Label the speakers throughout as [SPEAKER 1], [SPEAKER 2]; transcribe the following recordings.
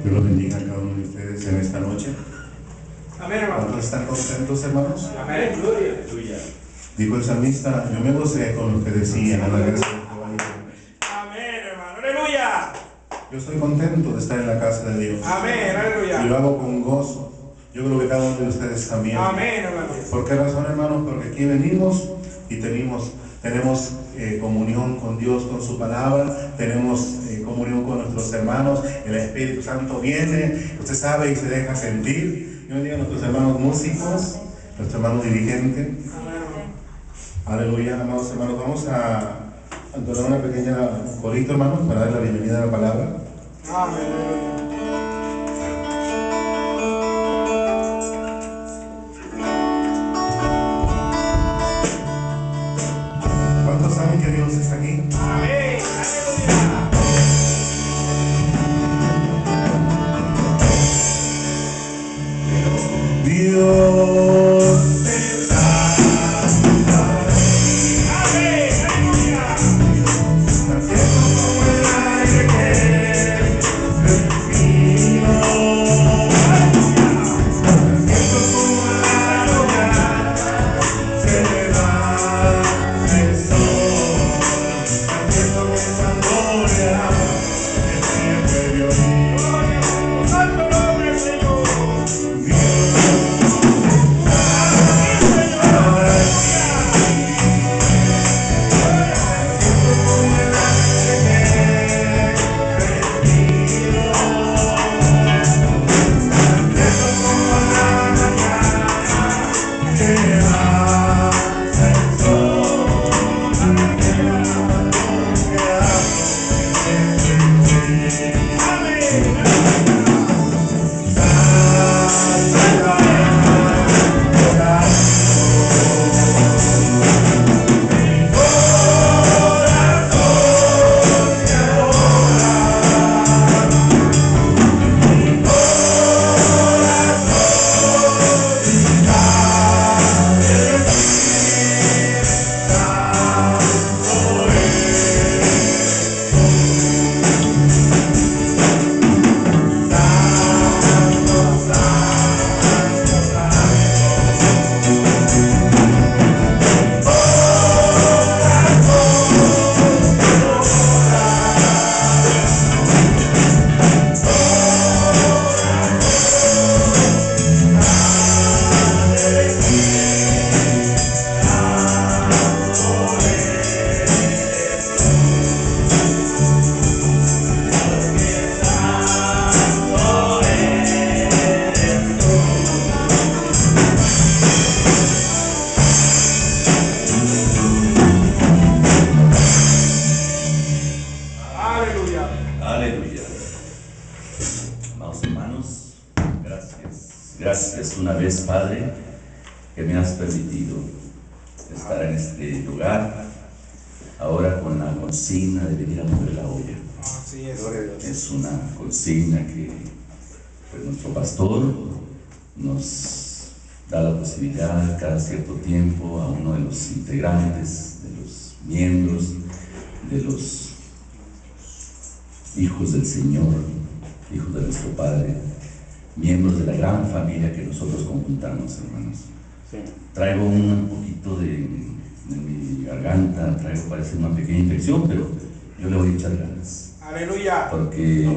[SPEAKER 1] Dios los bendiga a cada uno de ustedes en esta noche.
[SPEAKER 2] Amén, hermano.
[SPEAKER 1] ¿Cuántos están contentos, hermanos?
[SPEAKER 2] Amén, gloria.
[SPEAKER 1] Dijo el salmista, yo me gocé con lo que decían a la gracia de Jehová.
[SPEAKER 2] Amén, hermano. Aleluya.
[SPEAKER 1] Yo estoy contento de estar en la casa de Dios.
[SPEAKER 2] Amén, aleluya.
[SPEAKER 1] Y lo hago con gozo. Yo creo que cada uno de ustedes también.
[SPEAKER 2] Amén, hermano.
[SPEAKER 1] ¿Por qué razón, hermanos? Porque aquí venimos y tenemos comunión con Dios, con su palabra, tenemos comunión con nuestros hermanos, el Espíritu Santo viene, usted sabe, y se deja sentir. Yo bendigo a nuestros hermanos músicos, nuestro hermano dirigente. Aleluya, amados hermanos. Vamos a entonar una pequeña corito, hermanos, para dar la bienvenida a la palabra.
[SPEAKER 2] Amén.
[SPEAKER 1] ¿Cuántos saben que Dios está aquí?
[SPEAKER 2] Amén, aleluya.
[SPEAKER 1] Dios está.
[SPEAKER 2] Amén, aleluya.
[SPEAKER 1] Naciendo como el aire que respiro. Naciendo como la luna se va el sol. Naciendo con esa gloria que siempre yo vi.
[SPEAKER 2] Santo nombre del Señor. Aleluya.
[SPEAKER 3] Aleluya. Amados hermanos, gracias. Gracias una vez, Padre, que me has permitido estar en este lugar, ahora con la consigna de venir a mover la olla.
[SPEAKER 2] Así es.
[SPEAKER 3] Es una consigna que pues, nuestro pastor nos da la posibilidad cada cierto tiempo a uno de los integrantes, de los miembros, de los hijos del Señor, hijos de nuestro Padre, miembros de la gran familia que nosotros conjuntamos, hermanos.
[SPEAKER 1] Sí.
[SPEAKER 3] Traigo un poquito de mi garganta, parece una pequeña infección, pero yo le voy a echar ganas,
[SPEAKER 2] Aleluya.
[SPEAKER 3] porque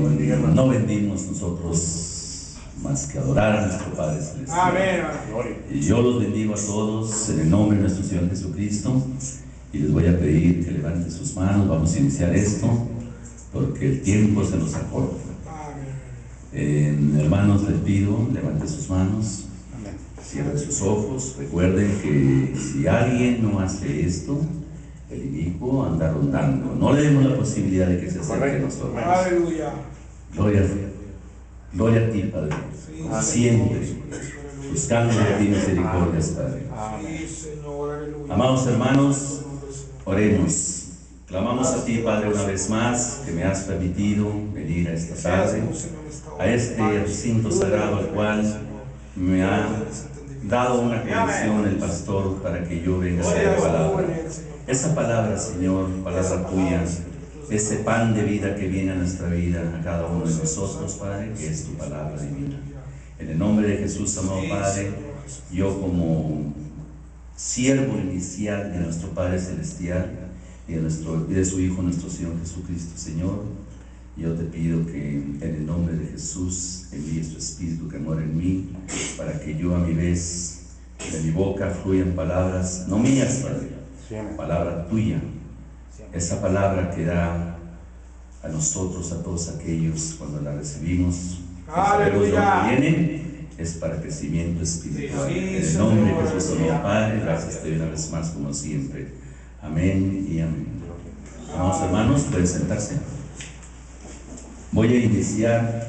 [SPEAKER 3] no vendimos nosotros más que adorar a nuestro Padre Celestial.
[SPEAKER 2] Amén.
[SPEAKER 3] Y yo los bendigo a todos en el nombre de nuestro Señor Jesucristo, y les voy a pedir que levanten sus manos. Vamos a iniciar esto, porque el tiempo se nos acorta. Hermanos, les pido, levanten sus manos, cierren sus ojos. Recuerden que si alguien no hace esto, el inicuo anda rondando. No le demos la posibilidad de que se acerque a nosotros.
[SPEAKER 2] Aleluya.
[SPEAKER 3] Gloria a ti, Padre, siempre buscando de ti misericordias, Padre.
[SPEAKER 2] Sí, Señor, aleluya.
[SPEAKER 3] Amados hermanos, oremos. Clamamos a ti, Padre, una vez más, que me has permitido venir a esta tarde, a este recinto sagrado al cual me ha dado una conexión el pastor para que yo venga a hacer palabra. Esa palabra, Señor, palabra tuya, ese pan de vida que viene a nuestra vida, a cada uno de nosotros, Padre, que es tu palabra divina. En el nombre de Jesús, amado Padre, yo como siervo inicial de nuestro Padre Celestial y de su Hijo, nuestro Señor Jesucristo, Señor, yo te pido que en el nombre de Jesús envíes tu Espíritu que mora en mí, para que yo a mi vez, de mi boca fluyan palabras, no mías, Padre, palabra tuya, esa palabra que da a nosotros, a todos aquellos, cuando la recibimos, sabemos de dónde viene, es para crecimiento espiritual. En el nombre de Jesús, amado Padre, gracias te doy una vez más, como siempre. Amén y amén. Amados hermanos, pueden sentarse. Voy a iniciar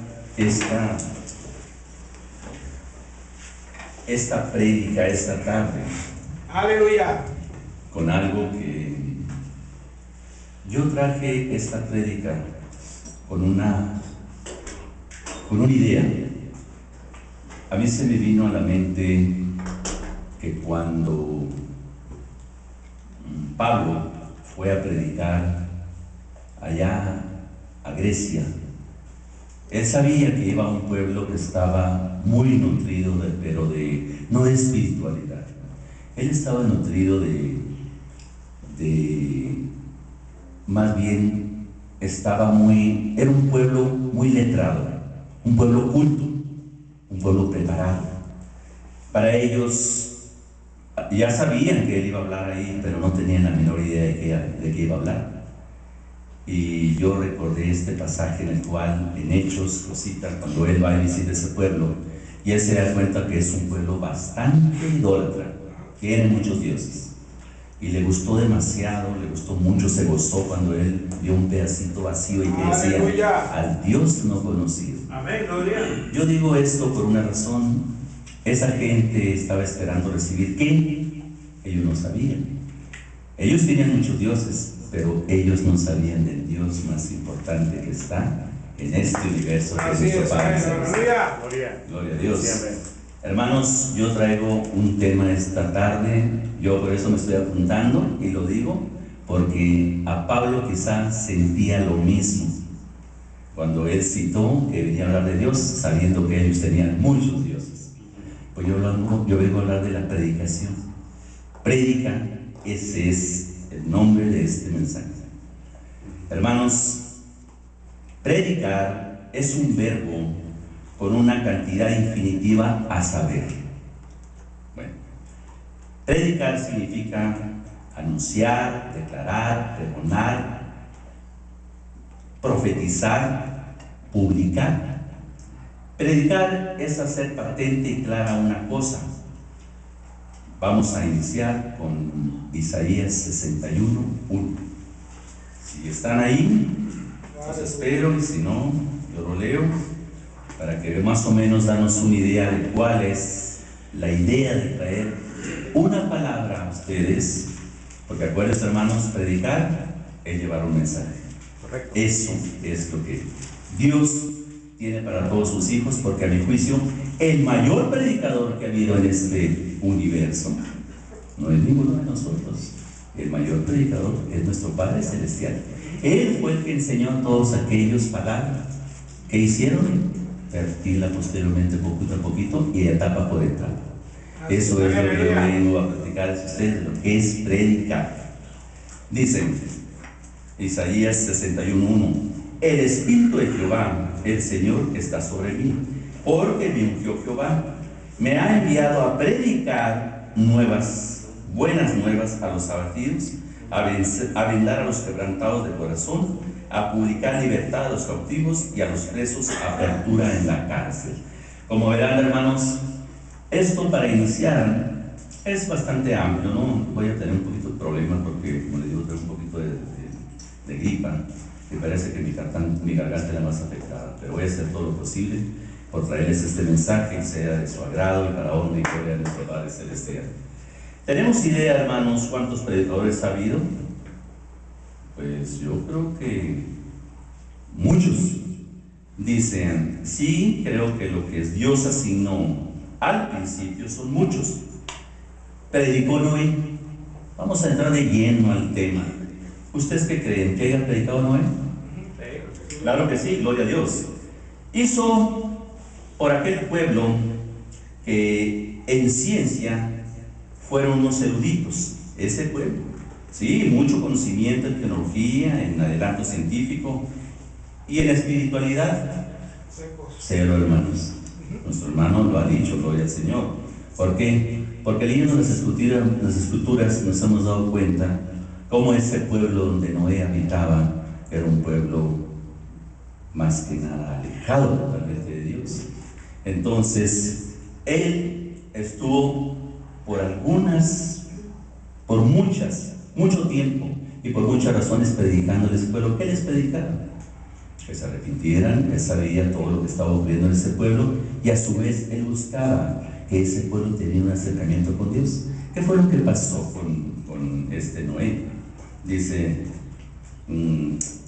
[SPEAKER 3] esta prédica esta tarde.
[SPEAKER 2] Aleluya.
[SPEAKER 3] Con algo que yo traje esta prédica con una idea. A mí se me vino a la mente que cuando Pablo fue a predicar allá a Grecia, él sabía que iba a un pueblo que estaba muy nutrido, no de espiritualidad. Él estaba nutrido más bien era un pueblo muy letrado, un pueblo culto, un pueblo preparado. Para ellos, ya sabían que él iba a hablar ahí, pero no tenían la menor idea de qué iba a hablar. Y yo recordé este pasaje en el cual, en Hechos, cuando él va y visita ese pueblo, y él se da cuenta que es un pueblo bastante idólatra, que tiene muchos dioses. Y le gustó demasiado, le gustó mucho, se gozó cuando él vio un pedacito vacío y que decía, al Dios no conocido.
[SPEAKER 2] Amén, gloria.
[SPEAKER 3] Yo digo esto por una razón. Esa gente estaba esperando recibir ¿qué? Ellos no sabían. Ellos tenían muchos dioses, pero ellos no sabían del Dios más importante que está en este universo, que es nuestro Padre Celestial. Gloria a Dios. Hermanos, yo traigo un tema esta tarde. Yo por eso me estoy apuntando y lo digo porque a Pablo quizás sentía lo mismo cuando él citó que venía a hablar de Dios, sabiendo que ellos tenían muchos dioses. Pues yo vengo a hablar de la predicación. Predica, ese es el nombre de este mensaje. Hermanos, predicar es un verbo con una cantidad infinitiva a saber. Bueno, predicar significa anunciar, declarar, pregonar, profetizar, publicar. Predicar es hacer patente y clara una cosa. Vamos a iniciar con Isaías 61:1. Si están ahí, los espero, y si no, yo lo leo para que más o menos danos una idea de cuál es la idea de traer una palabra a ustedes, porque acuérdense, hermanos, predicar es llevar un mensaje. Correcto. Eso es lo que Dios tiene para todos sus hijos, porque a mi juicio el mayor predicador que ha habido en este universo no es ninguno de nosotros. El mayor predicador es nuestro Padre Celestial. Él fue el que enseñó a todos aquellos palabras que hicieron vertirla posteriormente poquito a poquito y etapa por etapa. Eso es lo que yo vengo a platicar a ustedes, lo que es predicar. Dicen Isaías 61:1: el Espíritu de Jehová, el Señor, está sobre mí, porque me ungió Jehová, me ha enviado a predicar buenas nuevas a los abatidos, a vendar a los quebrantados de corazón, a publicar libertad a los cautivos y a los presos apertura en la cárcel. Como verán, hermanos, esto para iniciar es bastante amplio, ¿no? Voy a tener un poquito de problema porque, como les digo, tengo un poquito de gripa, me parece que mi garganta es la más afectada, pero voy a hacer todo lo posible por traerles este mensaje, sea de su agrado y para honra y gloria de nuestro Padre Celestial. ¿Tenemos idea, hermanos, cuántos predicadores ha habido? Pues yo creo que muchos. Dicen, sí, creo que lo que Dios asignó al principio son muchos. Predicó Noé. Vamos a entrar de lleno al tema. ¿Ustedes qué creen? ¿Que haya predicado Noé? Claro que sí, gloria a Dios. Hizo por aquel pueblo que en ciencia fueron unos eruditos, ese pueblo. Sí, mucho conocimiento en tecnología, en adelanto científico y en espiritualidad. Cero, hermanos. Nuestro hermano lo ha dicho, gloria al Señor. ¿Por qué? Porque leyendo las escrituras nos hemos dado cuenta cómo ese pueblo donde Noé habitaba era un pueblo más que nada alejado totalmente de Dios. Entonces, él estuvo mucho tiempo y por muchas razones predicándoles, pero ¿qué les predicaba? Que se arrepintieran. Él sabía todo lo que estaba ocurriendo en ese pueblo y a su vez él buscaba que ese pueblo tenía un acercamiento con Dios. ¿Qué fue lo que pasó con este Noé? Dice,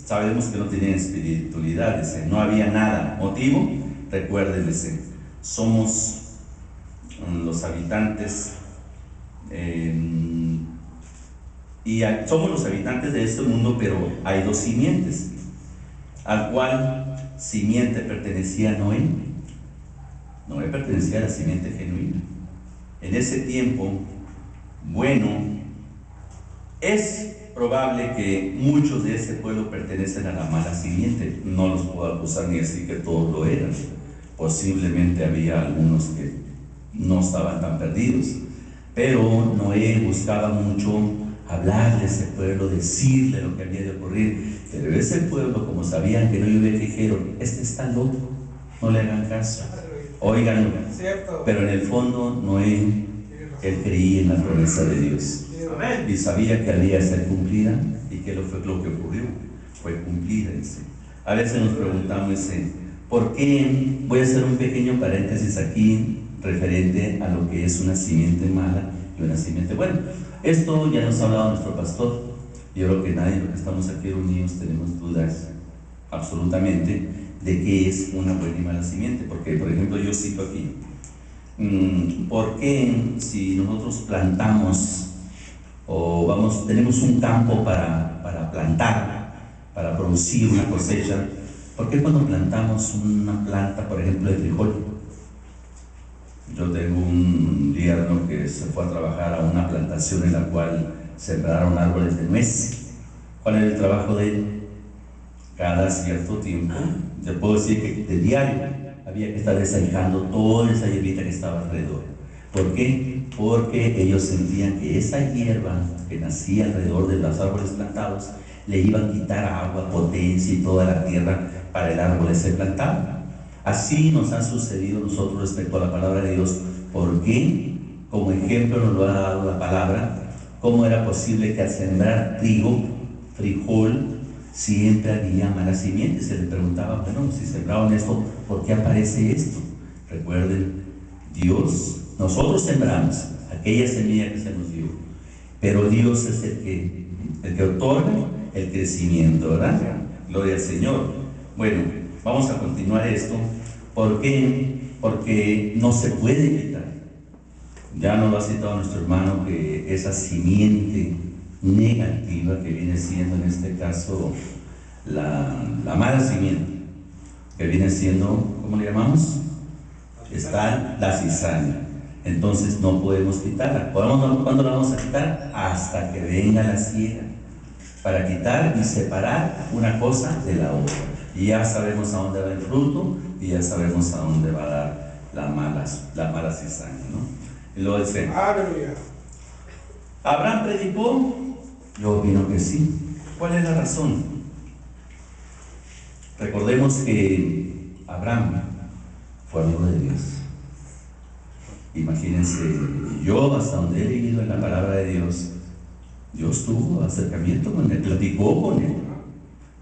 [SPEAKER 3] sabemos que no tenía espiritualidad, dice, no había nada. ¿Motivo? Recuerden, dice, somos los habitantes somos los habitantes de este mundo, pero hay dos simientes. ¿Al cual simiente pertenecía Noé? Noé pertenecía a la simiente genuina. En ese tiempo, bueno, es probable que muchos de ese pueblo pertenecen a la mala simiente. No los puedo acusar ni decir que todos lo eran. Posiblemente había algunos que no estaban tan perdidos. Pero Noé buscaba mucho hablarle a ese pueblo, decirle lo que había de ocurrir. Pero ese pueblo, como sabían que no iba, dijeron, este está loco, no le hagan caso, óiganlo. Pero en el fondo Noé, él creía en la promesa de Dios y sabía que había de ser cumplida, y que lo que ocurrió fue cumplida. A veces nos preguntamos, ¿por qué? Voy a hacer un pequeño paréntesis aquí referente a lo que es una simiente mala y una simiente buena. Esto ya nos ha hablado nuestro pastor. Yo creo que nadie de los que estamos aquí reunidos tenemos dudas absolutamente de qué es una buena y mala simiente. Porque, por ejemplo, yo cito aquí, ¿por qué si nosotros plantamos o tenemos un campo para plantar, para producir una cosecha, ¿por qué cuando plantamos una planta, por ejemplo, de frijol? Yo tengo un yerno que se fue a trabajar a una plantación en la cual sembraron árboles de nuez. ¿Cuál era el trabajo de él? Cada cierto tiempo, yo puedo decir que de diario había que estar desahijando toda esa hierbita que estaba alrededor. ¿Por qué? Porque ellos sentían que esa hierba que nacía alrededor de los árboles plantados le iban a quitar agua, potencia y toda la tierra para el árbol ese plantado. Así nos ha sucedido a nosotros respecto a la palabra de Dios. ¿Por qué? Como ejemplo nos lo ha dado la palabra, cómo era posible que al sembrar trigo, frijol, siempre había mala simiente. Se le preguntaba, bueno, si sembraban esto, ¿por qué aparece esto? Recuerden, Dios, nosotros sembramos aquella semilla que se nos dio, pero Dios es el que otorga el crecimiento, ¿verdad? Gloria al Señor. Bueno, vamos a continuar esto. ¿Por qué? Porque no se puede quitar. Ya nos lo ha citado nuestro hermano, que esa simiente negativa que viene siendo en este caso la mala simiente, que viene siendo, ¿cómo le llamamos? Está la cizaña. Entonces no podemos quitarla. ¿Cuándo la vamos a quitar? Hasta que venga la siega, para quitar y separar una cosa de la otra. Y ya sabemos a dónde va el fruto y ya sabemos a dónde va a dar la mala cizaña, ¿no? Y luego dice,
[SPEAKER 2] aleluya.
[SPEAKER 3] ¿Abraham predicó? Yo opino que sí. ¿Cuál es la razón? Recordemos que Abraham fue amigo de Dios. Imagínense, yo hasta donde he leído en la palabra de Dios, Dios tuvo acercamiento con él, platicó con él.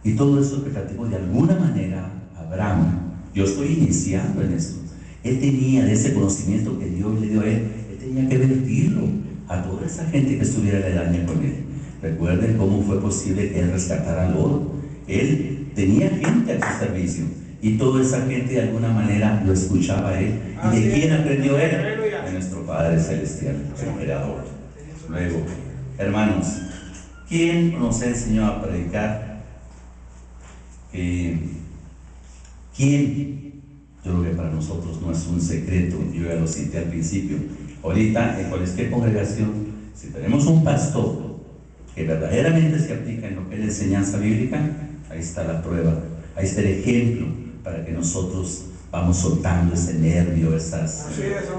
[SPEAKER 3] Y todo eso que platicó de alguna manera Abraham, yo estoy iniciando en esto. Él tenía de ese conocimiento que Dios le dio a él tenía que vertirlo a toda esa gente que estuviera en la daña con él. Recuerden cómo fue posible que él rescatara a Lot. Él tenía gente a su servicio y toda esa gente de alguna manera lo escuchaba a él. ¿Y de quién aprendió él? De nuestro Padre Celestial, su Creador. Luego, hermanos, ¿Quién nos enseñó a predicar? ¿Quién? Yo creo que para nosotros no es un secreto, yo ya lo cité al principio. Ahorita, en cualquier congregación, si tenemos un pastor que verdaderamente se aplica en lo que es la enseñanza bíblica, ahí está la prueba, ahí está el ejemplo para que nosotros vamos soltando ese nervio, esas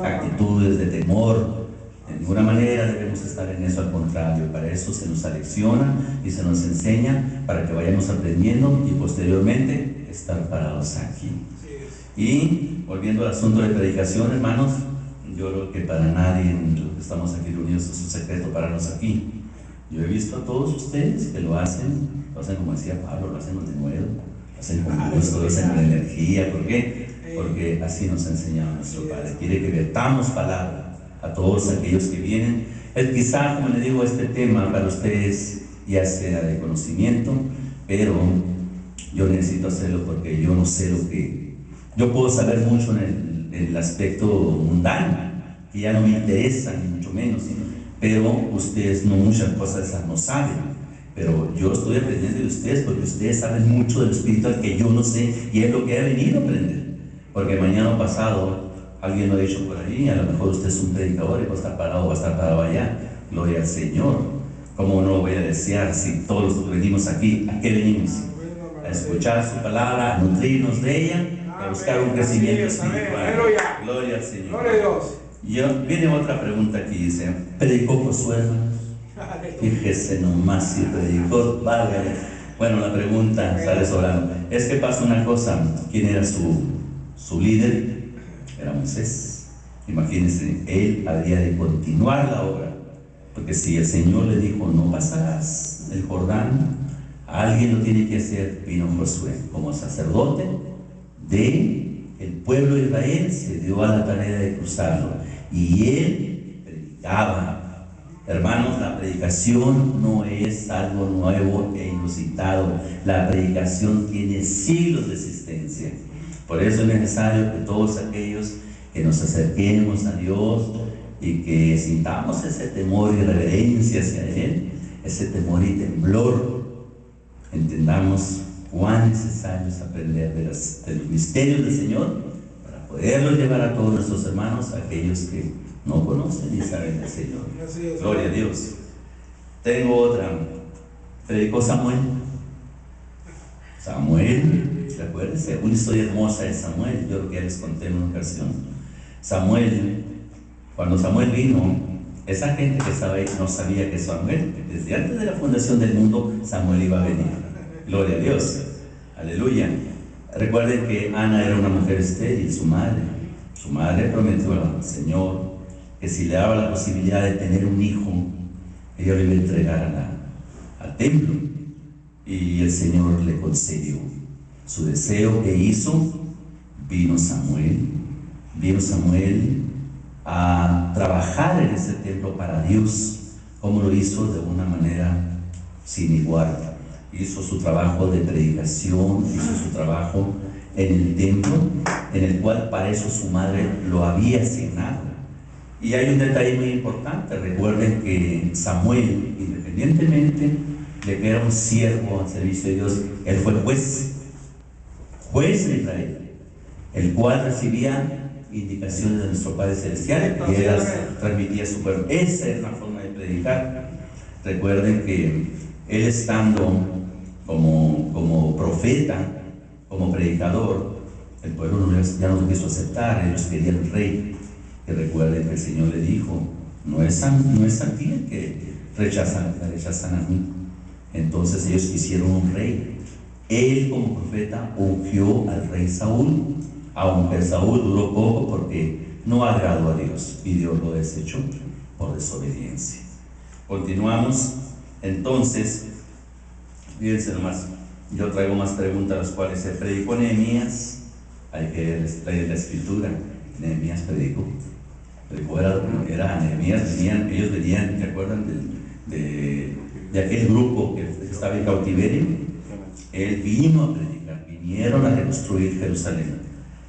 [SPEAKER 3] actitudes de temor. De ninguna manera debemos estar en eso, al contrario, para eso se nos alecciona y se nos enseña para que vayamos aprendiendo y posteriormente estar parados aquí. Y volviendo al asunto de predicación, hermanos, yo creo que para nadie los que estamos aquí reunidos es un secreto pararnos aquí. Yo he visto a todos ustedes que lo hacen como decía Pablo, lo hacen de nuevo, lo hacen con gusto, lo hacen con energía. ¿Por qué? Porque así nos ha enseñado nuestro Padre. Quiere que vertamos palabra a todos aquellos que vienen. Quizá, como les digo, este tema para ustedes ya sea de conocimiento, pero yo necesito hacerlo porque yo no sé lo que... Yo puedo saber mucho en el aspecto mundano, que ya no me interesa, ni mucho menos, pero ustedes no, muchas cosas esas no saben. Pero yo estoy aprendiendo de ustedes porque ustedes saben mucho del espiritual que yo no sé, y es lo que he venido a aprender. Porque mañana o pasado alguien lo ha dicho por ahí, a lo mejor usted es un predicador y va a estar parado allá. Gloria al Señor. ¿Cómo no lo voy a desear si todos los que venimos aquí, ¿a qué venimos? A escuchar su palabra, a nutrirnos de ella, a buscar un crecimiento espiritual. Gloria al Señor.
[SPEAKER 2] Gloria a Dios.
[SPEAKER 3] Viene otra pregunta aquí, dice, ¿predicó Josué, hermanos? Fíjese nomás si predicó, válgame. Bueno, la pregunta sale sobrando. Es que pasa una cosa, ¿quién era su líder? Era Moisés. Imagínense, él había de continuar la obra, porque si el Señor le dijo, no pasarás el Jordán, alguien lo tiene que hacer. Vino Josué como sacerdote del pueblo de Israel, se dio a la tarea de cruzarlo, y él predicaba. Hermanos, la predicación no es algo nuevo e inusitado. La predicación tiene siglos de existencia. Por eso es necesario que todos aquellos que nos acerquemos a Dios y que sintamos ese temor y reverencia hacia Él, ese temor y temblor, entendamos cuán necesario es aprender de los misterios del Señor para poderlos llevar a todos nuestros hermanos, aquellos que no conocen ni saben del Señor. Gloria a Dios. Tengo otra. Predicó Samuel. Recuérdense, una historia hermosa de Samuel. Yo creo que ya les conté en una ocasión. Cuando Samuel vino, esa gente que estaba ahí no sabía que Samuel, desde antes de la fundación del mundo, Samuel iba a venir. Gloria a Dios. Aleluya. Recuerden que Ana era una mujer estéril, su madre prometió al Señor que si le daba la posibilidad de tener un hijo, ella lo iba a entregar al templo, y el Señor le concedió su deseo. Que hizo? Vino Samuel a trabajar en ese templo para Dios. Como lo hizo, de una manera sin igual. Hizo su trabajo de predicación, hizo su trabajo en el templo, en el cual para eso su madre lo había asignado. Y hay un detalle muy importante. Recuerden que Samuel, independientemente de que era un siervo al servicio de Dios, él fue juez de Israel, el cual recibía indicaciones de nuestro Padre Celestial y él las transmitía a su pueblo. Esa es la forma de predicar. Recuerden que él, estando como profeta, como predicador, el pueblo ya no lo quiso aceptar. Ellos querían un rey. Que recuerden que el Señor le dijo, no es a ti el que rechazan a mí. Entonces ellos quisieron un rey. Él, como profeta, ungió al rey Saúl, aunque Saúl duró poco porque no agradó a Dios y Dios lo desechó por desobediencia. Continuamos. Entonces, fíjense nomás, yo traigo más preguntas, las cuales se predicó Nehemías. Hay que leer la escritura. Nehemías predicó. Era Nehemías, ellos venían, ¿se acuerdan de aquel grupo que estaba en cautiverio? Él vino a predicar, vinieron a reconstruir Jerusalén.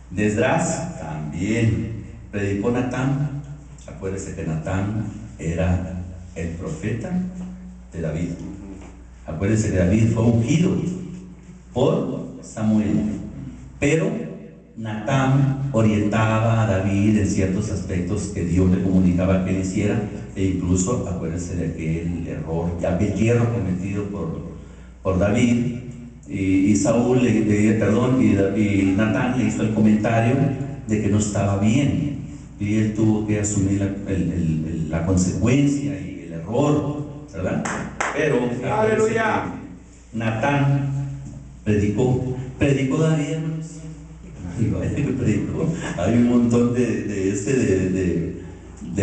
[SPEAKER 3] De Esdras también predicó Natán. Acuérdense que Natán era el profeta de David. Acuérdense que David fue ungido por Samuel, pero Natán orientaba a David en ciertos aspectos que Dios le comunicaba que él hiciera, e incluso acuérdense de aquel error, aquel hierro cometido por David, y Saúl y Natán le hizo el comentario de que no estaba bien, y él tuvo que asumir la consecuencia y el error, ¿verdad? Pero
[SPEAKER 2] Aleluya.
[SPEAKER 3] Natán predicó David, hermanos. Predicó. Hay un montón de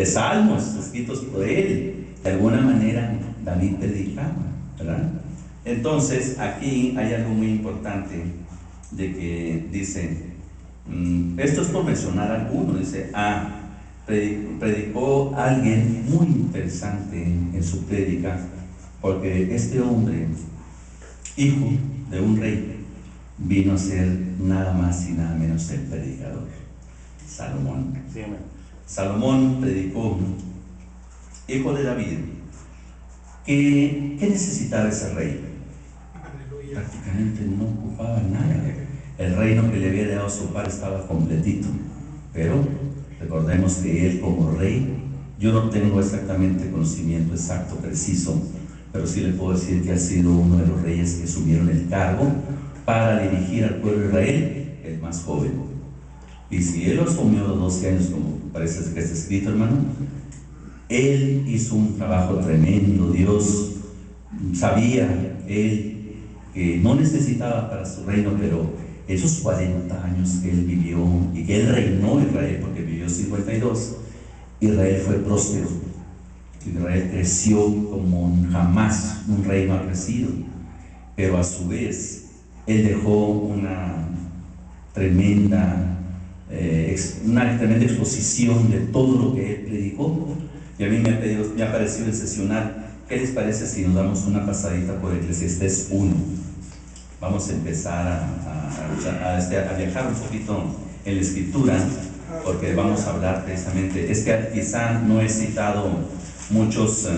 [SPEAKER 3] salmos escritos por él. De alguna manera David predicaba, ¿verdad? Entonces aquí hay algo muy importante de que dice, esto es por mencionar alguno, dice, predicó alguien muy interesante en su prédica, porque este hombre, hijo de un rey, vino a ser nada más y nada menos el predicador, Salomón.
[SPEAKER 1] Sí, amén.
[SPEAKER 3] Salomón predicó, hijo de David, ¿qué necesitaba ese rey?
[SPEAKER 2] Aleluya.
[SPEAKER 3] Prácticamente no ocupaba nada. El reino que le había dado su padre estaba completito, pero recordemos que él como rey, yo no tengo exactamente conocimiento exacto, preciso, pero sí le puedo decir que ha sido uno de los reyes que asumieron el cargo para dirigir al pueblo de Israel, el más joven. Y si él lo asumió a los 12 años, como parece que está escrito, hermano, él hizo un trabajo tremendo. Dios sabía él que no necesitaba para su reino, pero esos 40 años que él vivió y que él reinó Israel, porque vivió 52, Israel fue próspero. Israel creció como jamás un reino ha crecido, pero a su vez él dejó una tremenda exposición de todo lo que él predicó. Y a mí me ha parecido excepcional. ¿Qué les parece si nos damos una pasadita por Eclesiastés 1? Vamos a empezar a viajar un poquito en la escritura, porque vamos a hablar precisamente, es que quizá no he citado muchos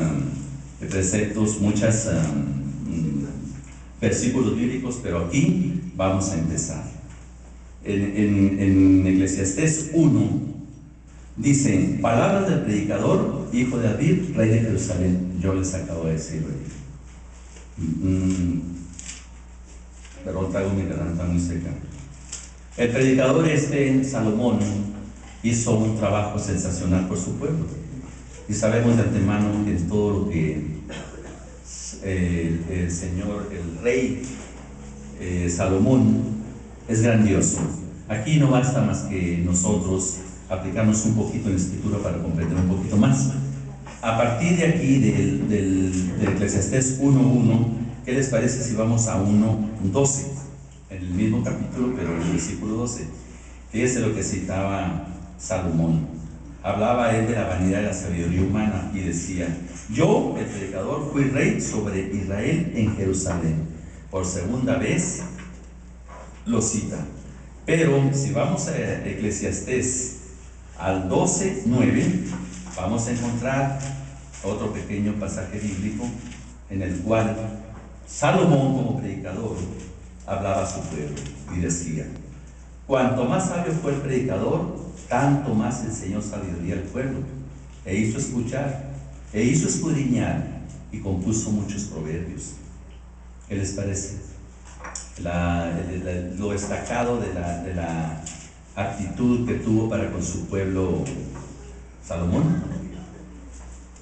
[SPEAKER 3] preceptos, muchos versículos bíblicos, pero aquí vamos a empezar. En Eclesiastés 1 dice, palabras del predicador, hijo de David, rey de Jerusalén. Yo les acabo de decir, perdón, traigo mi garganta muy seca. El predicador Salomón hizo un trabajo sensacional por su pueblo, y sabemos de antemano que todo lo que el Señor, el rey Salomón, es grandioso. Aquí no basta más que nosotros aplicarnos un poquito en la escritura para comprender un poquito más. A partir de aquí del Eclesiastés 1:1, ¿qué les parece si vamos a 1:12? En el mismo capítulo, pero en el versículo 12. Fíjese lo que citaba Salomón. Hablaba él de la vanidad de la sabiduría humana y decía, yo, el predicador, fui rey sobre Israel en Jerusalén. Por segunda vez lo cita. Pero si vamos a Eclesiastés al 12:9, vamos a encontrar otro pequeño pasaje bíblico en el cual Salomón, como predicador, hablaba a su pueblo y decía, cuanto más sabio fue el predicador, tanto más enseñó sabiduría al pueblo, e hizo escuchar, e hizo escudriñar, y compuso muchos proverbios. ¿Qué les parece? Lo destacado de la actitud que tuvo para con su pueblo Salomón.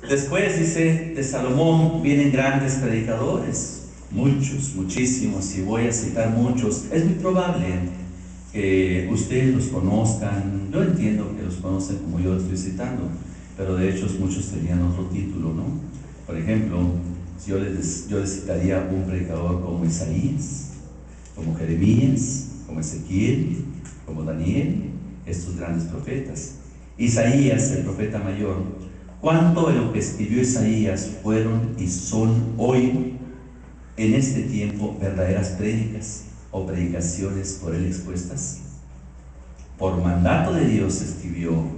[SPEAKER 3] Después dice, de Salomón vienen grandes predicadores, muchos, muchísimos, y voy a citar muchos. Es muy probable que ustedes los conozcan. Yo entiendo que los conocen como yo los estoy citando, pero de hecho muchos tenían otro título, ¿no? Por ejemplo, yo les citaría un predicador como Isaías, como Jeremías, como Ezequiel, como Daniel, estos grandes profetas. Isaías, el profeta mayor, ¿cuánto de lo que escribió Isaías fueron y son hoy, en este tiempo, verdaderas prédicas o predicaciones por él expuestas? Por mandato de Dios escribió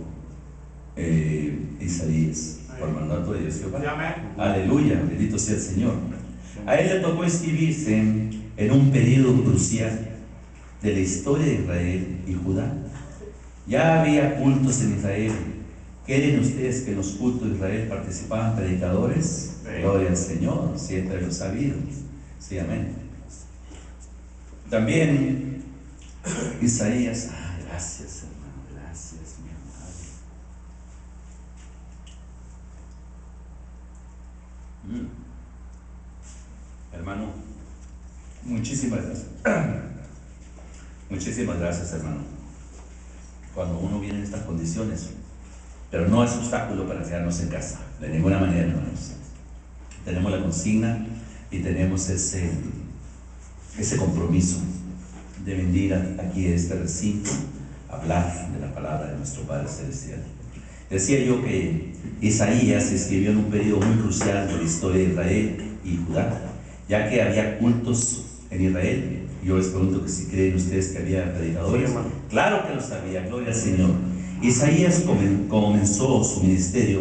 [SPEAKER 3] Isaías, por mandato de Dios Jehová. Aleluya, bendito sea el Señor. A él le tocó escribirse en un periodo crucial de la historia de Israel y Judá. Ya había cultos en Israel. ¿Creen ustedes que en los cultos de Israel participaban predicadores? Gloria al Señor, siempre lo he sabido. Sí, amén. También Isaías, gracias hermano, gracias mi amado. Hermano, muchísimas gracias. Muchísimas gracias, hermano. Cuando uno viene en estas condiciones, pero no es obstáculo para quedarnos en casa, de ninguna manera, hermanos. Tenemos la consigna y tenemos ese compromiso de venir aquí a este recinto a hablar de la palabra de nuestro Padre Celestial. Decía yo que Isaías escribió en un periodo muy crucial de la historia de Israel y Judá, ya que había cultos en Israel. Yo les pregunto que si creen ustedes que había predicadores. Claro que lo sabía, gloria al Señor. Isaías comenzó su ministerio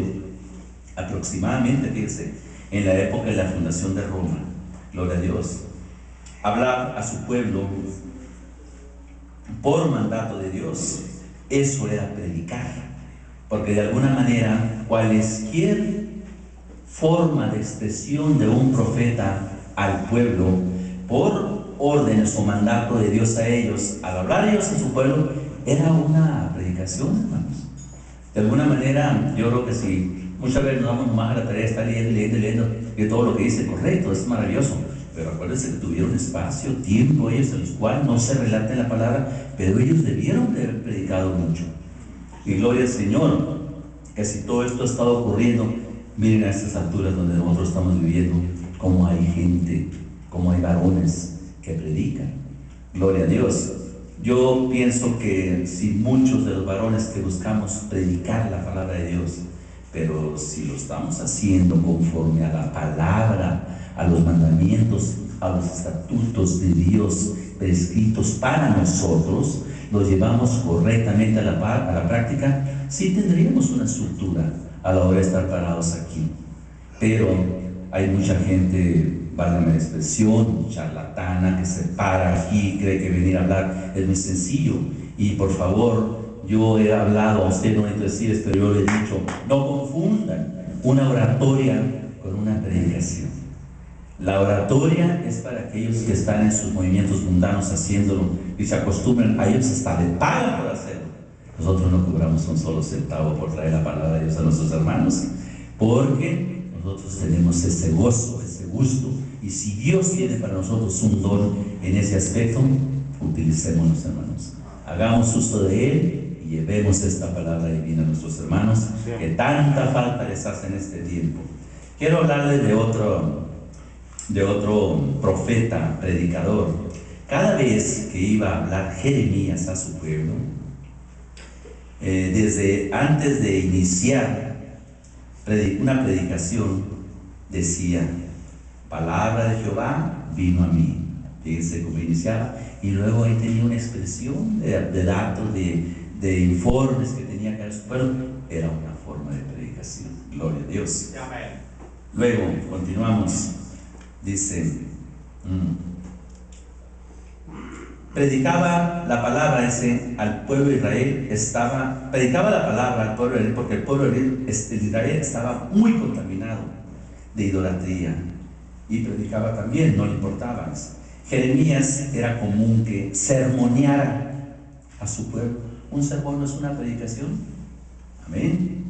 [SPEAKER 3] aproximadamente, fíjense, en la época de la fundación de Roma. Gloria a Dios. Hablar a su pueblo por mandato de Dios, eso era predicar, porque de alguna manera cualquier forma de expresión de un profeta al pueblo por órdenes o mandato de Dios a ellos, al hablar ellos a su pueblo, era una predicación, hermanos. De alguna manera, yo creo que si muchas veces nos damos más a la tarea de estar leyendo, y todo lo que dice correcto, es maravilloso. Pero acuérdense que tuvieron espacio, tiempo ellos en los cuales no se relata la palabra, pero ellos debieron de haber predicado mucho. Y gloria al Señor, que si todo esto ha estado ocurriendo, miren a estas alturas donde nosotros estamos viviendo, cómo hay gente, cómo hay varones que predican. Gloria a Dios. Yo pienso que si muchos de los varones que buscamos predicar la palabra de Dios, pero si lo estamos haciendo conforme a la palabra, a los mandamientos, a los estatutos de Dios prescritos para nosotros, los llevamos correctamente a la práctica, sí tendríamos una estructura a la hora de estar parados aquí. Pero hay mucha gente, válgame la expresión, charlatana, que se para aquí y cree que venir a hablar es muy sencillo. Y por favor, yo he hablado, a usted no necesito decirles, pero yo le he dicho, no confundan una oratoria con una predicación. La oratoria es para aquellos que están en sus movimientos mundanos haciéndolo y se acostumbran, a ellos hasta le pagan por hacerlo. Nosotros no cobramos un solo centavo por traer la palabra de Dios a nuestros hermanos, porque nosotros tenemos ese gozo, ese gusto, y si Dios tiene para nosotros un don en ese aspecto, utilicémonos, hermanos. Hagamos uso de él y llevemos esta palabra divina a nuestros hermanos, que tanta falta les hace en este tiempo. Quiero hablarles de otro profeta, predicador. Cada vez que iba a hablar Jeremías a su pueblo, desde antes de iniciar una predicación, decía, palabra de Jehová vino a mí. Fíjense cómo iniciaba, y luego ahí tenía una expresión de datos, de informes que tenía que dar su pueblo. Era una forma de predicación. Gloria a Dios.
[SPEAKER 2] Amén.
[SPEAKER 3] Luego, continuamos. Dice, predicaba la palabra al pueblo de Israel, predicaba la palabra al pueblo de Israel, porque el pueblo de Israel estaba muy contaminado de idolatría, y predicaba también, no le importaba. Jeremías era común que sermoneara a su pueblo. ¿Un sermón no es una predicación? Amén,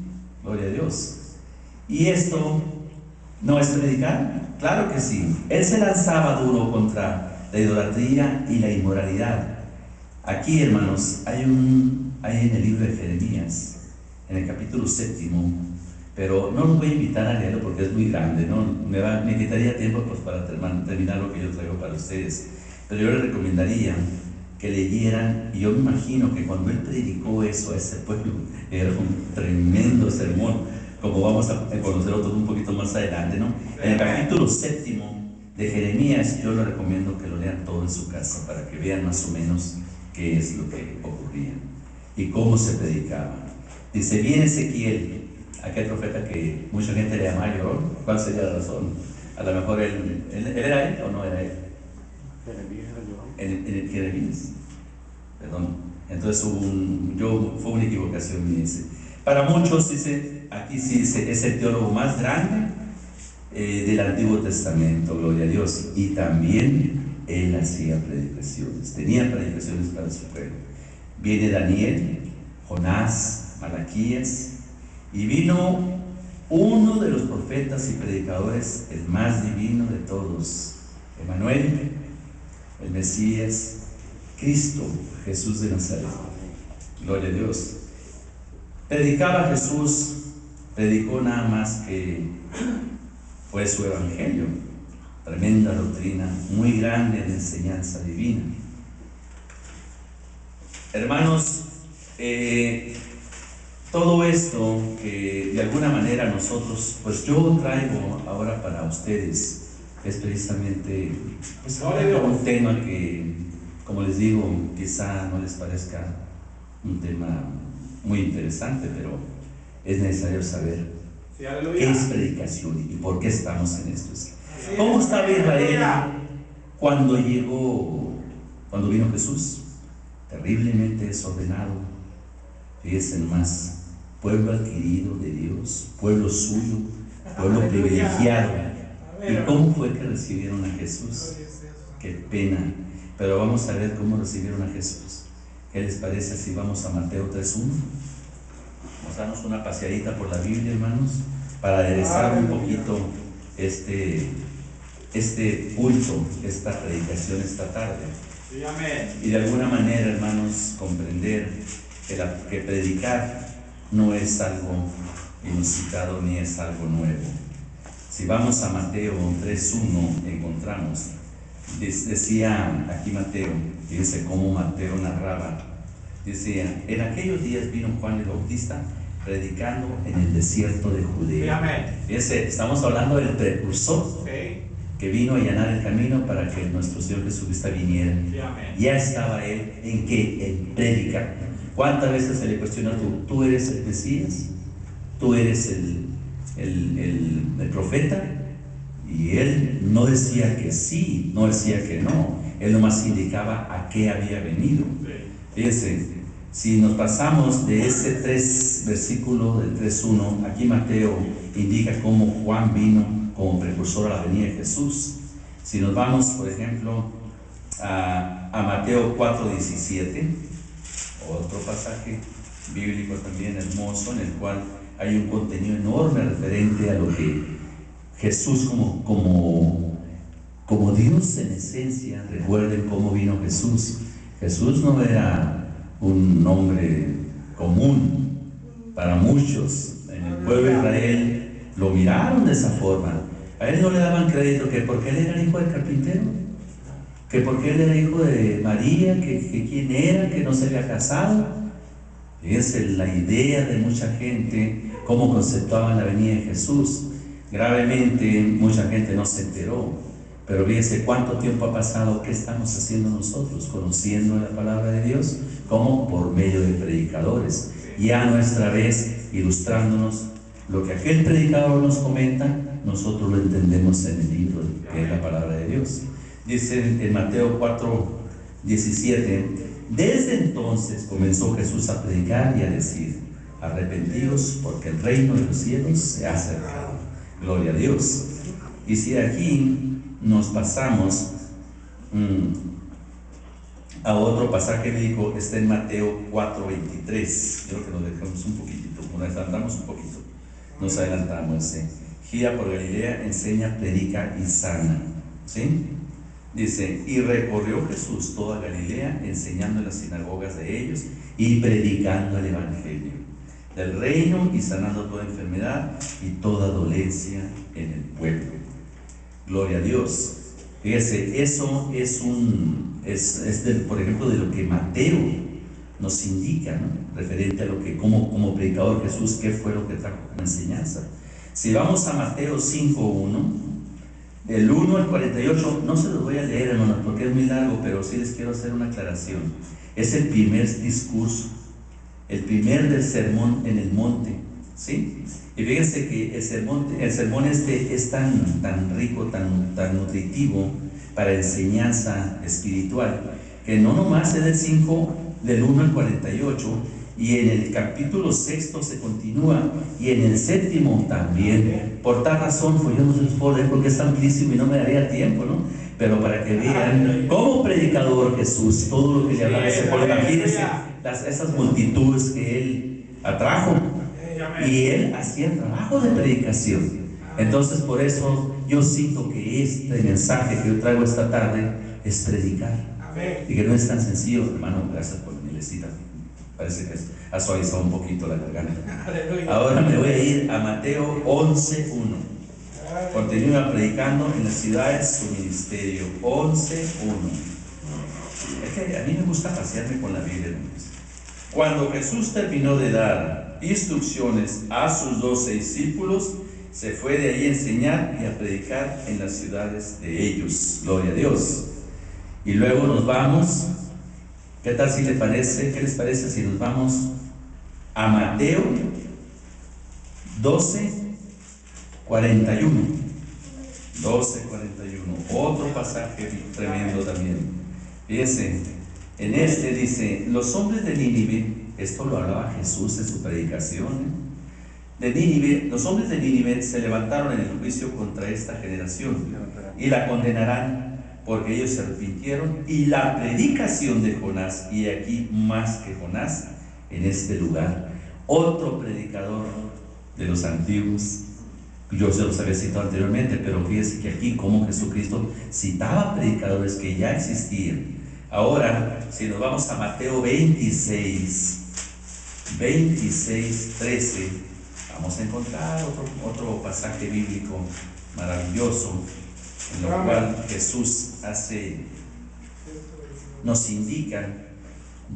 [SPEAKER 3] gloria a Dios. Y esto no es predicar. Claro que sí. Él se lanzaba duro contra la idolatría y la inmoralidad. Aquí, hermanos, hay en el libro de Jeremías, en el capítulo 7, pero no los voy a invitar a leerlo porque es muy grande, ¿no? Me quitaría tiempo pues, para terminar lo que yo traigo para ustedes. Pero yo les recomendaría que leyeran, y yo me imagino que cuando él predicó eso a ese pueblo, era un tremendo sermón, como vamos a conocer otros un poquito más adelante, ¿no? En el capítulo 7 de Jeremías, yo les recomiendo que lo lean todo en su casa para que vean más o menos qué es lo que ocurría y cómo se predicaba. Dice, viene Ezequiel, aquel profeta que mucha gente le llama llorón. ¿Cuál sería la razón? A lo mejor él era él o no era él. El Jeremías. Perdón. Entonces fue una equivocación mía. Para muchos, dice, aquí sí dice, es el teólogo más grande del Antiguo Testamento, gloria a Dios. Y también él hacía predicaciones, tenía predicaciones para su pueblo. Viene Daniel, Jonás, Malaquías, y vino uno de los profetas y predicadores, el más divino de todos, Emmanuel, el Mesías, Cristo, Jesús de Nazaret. Gloria a Dios. Predicaba Jesús, predicó nada más que fue su evangelio, tremenda doctrina, muy grande en enseñanza divina. Hermanos, todo esto que de alguna manera nosotros, pues yo traigo ahora para ustedes, es precisamente pues, un tema que, como les digo, quizá no les parezca un tema muy interesante, pero es necesario saber qué es predicación y por qué estamos en esto. ¿Cómo estaba Israel cuando vino Jesús? Terriblemente desordenado. Fíjense más, pueblo adquirido de Dios, pueblo suyo, pueblo privilegiado. ¿Y cómo fue que recibieron a Jesús? Qué pena. Pero vamos a ver cómo recibieron a Jesús. ¿Qué les parece si vamos a Mateo 3:1? Nos damos una paseadita por la Biblia, hermanos, para aderezar un poquito este culto, esta predicación esta tarde. Y de alguna manera, hermanos, comprender que predicar no es algo inusitado ni es algo nuevo. Si vamos a Mateo 3:1, encontramos, decía aquí Mateo, fíjense cómo Mateo narraba, decía, en aquellos días vino Juan el Bautista predicando en el desierto de Judea. Fíjense, estamos hablando del precursor que vino a allanar el camino para que nuestro Señor Jesucristo viniera. Ya estaba él en que en predicar. ¿Cuántas veces se le cuestionó tú eres el Mesías? ¿Tú eres el profeta? Y él no decía que sí, no decía que no. Él nomás indicaba a qué había venido. Fíjense, si nos pasamos de ese 3 versículo del 3:1, aquí Mateo indica cómo Juan vino como precursor a la venida de Jesús. Si nos vamos, por ejemplo, a Mateo 4:17, otro pasaje bíblico también hermoso, en el cual hay un contenido enorme referente a lo que Jesús como Dios en esencia. Recuerden cómo vino Jesús. Jesús no era un nombre común para muchos. En el pueblo de Israel lo miraron de esa forma. A él no le daban crédito que porque él era hijo del carpintero, que porque él era hijo de María, que quién era, que no se había casado. Fíjense la idea de mucha gente, cómo conceptuaban la venida de Jesús. Gravemente mucha gente no se enteró, pero fíjense cuánto tiempo ha pasado. ¿Qué estamos haciendo nosotros? Conociendo la palabra de Dios, como por medio de predicadores, y a nuestra vez ilustrándonos lo que aquel predicador nos comenta, nosotros lo entendemos en el libro que es la palabra de Dios. Dice en Mateo 4:17, desde entonces comenzó Jesús a predicar y a decir, arrepentidos porque el reino de los cielos se ha acercado. Gloria a Dios. Y si aquí nos pasamos a otro pasaje bíblico, está en Mateo 4:23. Quiero que nos dejemos un poquitito, nos adelantamos. Gira por Galilea, enseña, predica y sana. ¿Sí? Dice, y recorrió Jesús toda Galilea, enseñando en las sinagogas de ellos y predicando el evangelio del reino y sanando toda enfermedad y toda dolencia en el pueblo. Gloria a Dios. Fíjese, eso es por ejemplo, de lo que Mateo nos indica, ¿no? Referente a lo que, como predicador Jesús, qué fue lo que trajo como enseñanza. Si vamos a Mateo 5:1, del 1 al 48, no se los voy a leer, hermanos, porque es muy largo, pero sí les quiero hacer una aclaración. Es el primer discurso, el primer del sermón en el monte, ¿sí? Y fíjense que el sermón este es tan rico, tan nutritivo para enseñanza espiritual, que no nomás es del 5, del 1 al 48, y en el capítulo 6 se continúa, y en el 7 también. Por tal razón, pues yo no se los puedo leer porque es amplísimo y no me daría tiempo, ¿no? Pero para que vean, como predicador Jesús, todo lo que le hablaba ese pueblo, imagínense esas multitudes que él atrajo, y él hacía el trabajo de predicación. Entonces, por eso yo siento que este mensaje que yo traigo esta tarde es predicar, y que no es tan sencillo. Hermano, gracias por la mielecita, parece que ha suavizado un poquito la garganta. Ahora me voy a ir a Mateo 11:1. Continúa predicando en las ciudades su ministerio. 11:1. Es que a mí me gusta pasearme con la Biblia, hermanos. Cuando Jesús terminó de dar instrucciones a sus 12 discípulos, se fue de ahí a enseñar y a predicar en las ciudades de ellos. Gloria a Dios. Y luego nos vamos. ¿Qué tal si le parece? ¿Qué les parece si nos vamos a Mateo 12:41? 12:41. Otro pasaje tremendo también. Fíjense, en este dice: los hombres de Nínive, esto lo hablaba Jesús en su predicación, de Nínive, los hombres de Nínive se levantaron en el juicio contra esta generación y la condenarán, porque ellos se arrepintieron, y la predicación de Jonás, y aquí más que Jonás, en este lugar. Otro predicador de los antiguos, yo se los había citado anteriormente, pero fíjense que aquí como Jesucristo citaba predicadores que ya existían. Ahora, si nos vamos a Mateo 26:13, vamos a encontrar otro pasaje bíblico maravilloso, en lo cual Jesús nos indica,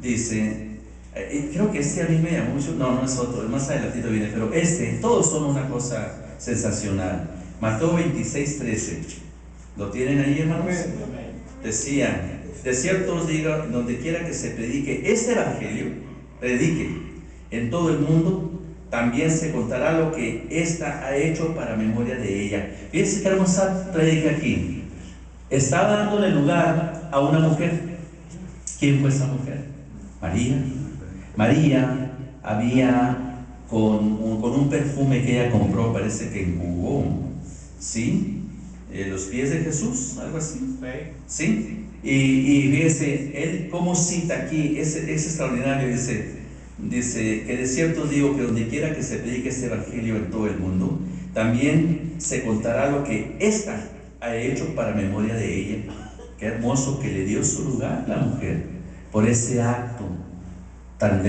[SPEAKER 3] dice, creo que este a mí me llamó mucho, no es otro, más adelantito viene, pero todos son una cosa sensacional. Mateo 26:13, ¿lo tienen ahí, hermanos? Decía: de cierto os digo, donde quiera que se predique este evangelio, predique en todo el mundo, también se contará lo que ésta ha hecho para memoria de ella. Fíjense que hermosa predica aquí. Estaba dándole lugar a una mujer. ¿Quién fue esa mujer? María había con un perfume que ella compró, parece que enjugó, ¿sí? Los pies de Jesús, algo así, ¿sí? Y fíjese, él como cita aquí, es extraordinario, dice que de cierto digo que donde quiera que se predique este evangelio en todo el mundo, también se contará lo que ésta ha hecho para memoria de ella. Qué hermoso que le dio su lugar la mujer, por ese acto tan